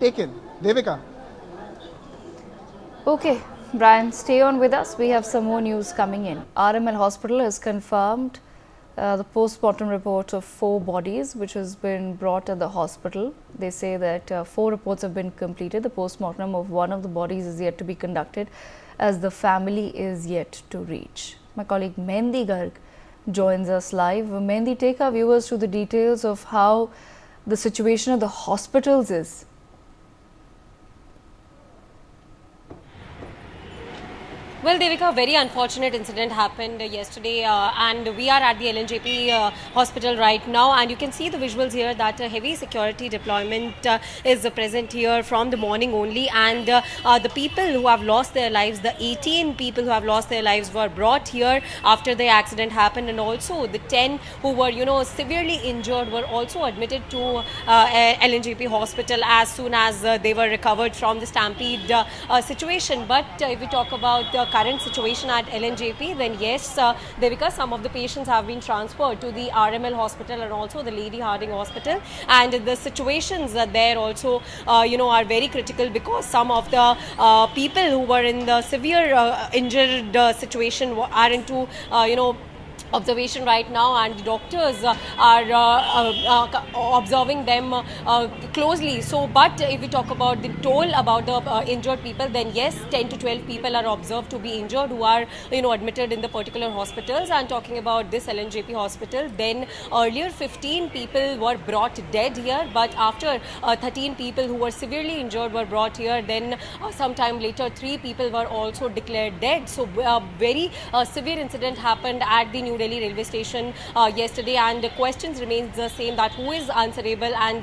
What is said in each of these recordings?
taken. Devika. Okay, Brian, stay on with us. We have some more news coming in. RML Hospital has confirmed the post-mortem report of 4 bodies which has been brought at the hospital. They say that 4 reports have been completed. The post-mortem of one of the bodies is yet to be conducted as the family is yet to reach. My colleague Mehendi Garg joins us live. Mehendi, take our viewers to the details of how the situation at the hospitals is. Well, Devika, a very unfortunate incident happened yesterday and we are at the LNJP hospital right now, and you can see the visuals here that a heavy security deployment is present here from the morning only, and the people who have lost their lives, the 18 people who have lost their lives were brought here after the accident happened, and also the 10 who were severely injured were also admitted to LNJP hospital as soon as they were recovered from the stampede situation. But if we talk about the current situation at LNJP, then yes, Devika, some of the patients have been transferred to the RML hospital and also the Lady Hardinge hospital, and the situations there also are very critical, because some of the people who were in the severe injured situation are into observation right now, and the doctors are observing them closely. So, but if we talk about the toll about the injured people, then yes, 10 to 12 people are observed to be injured who are admitted in the particular hospitals. And talking about this LNJP hospital, then earlier 15 people were brought dead here, but after 13 people who were severely injured were brought here, then sometime later 3 people were also declared dead. So very severe incident happened at the New Delhi railway station yesterday, and the questions remains the same, that who is answerable, and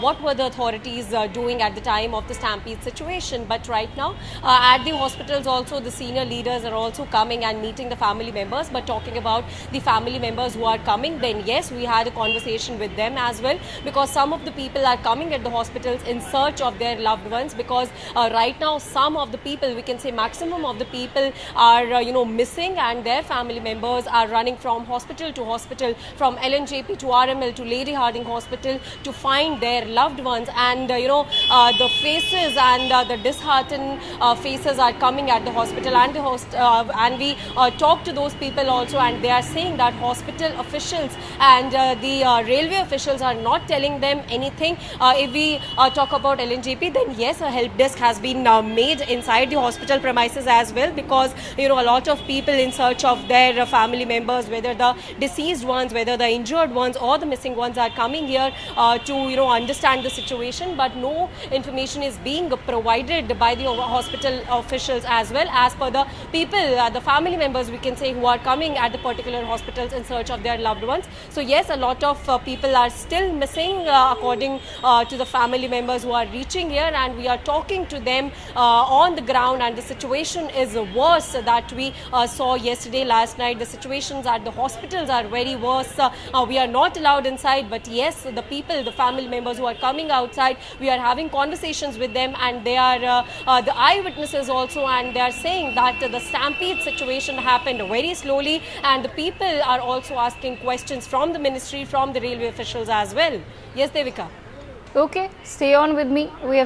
what were the authorities doing at the time of the stampede situation. But right now at the hospitals also, the senior leaders are also coming and meeting the family members. But talking about the family members who are coming, then yes, we had a conversation with them as well, because some of the people are coming at the hospitals in search of their loved ones, because right now some of the people, we can say maximum of the people, are missing, and their family members are running from hospital to hospital, from LNJP to RML to Lady Hardinge hospital, to find their loved ones. And the faces and the disheartened faces are coming at the hospital, and and we talk to those people also, and they are saying that hospital officials and the railway officials are not telling them anything. If we talk about LNJP, then yes, a help desk has been made inside the hospital premises as well, because a lot of people in search of their family members, whether the deceased ones, whether the injured ones or the missing ones, are coming here to understand the situation. But no information is being provided by the hospital officials as well, as per the people, the family members, we can say, who are coming at the particular hospitals in search of their loved ones. So yes, a lot of people are still missing according to the family members who are reaching here, and we are talking to them on the ground, and the situation is worse that we saw yesterday, last night. The situations at the hospitals are very worse. We are not allowed inside, but yes, the people, the family members who are coming outside, we are having conversations with them, and they are the eyewitnesses also, and they are saying that the stampede situation happened very slowly, and the people are also asking questions from the ministry, from the railway officials as well. Yes, Devika. Okay, stay on with me. We have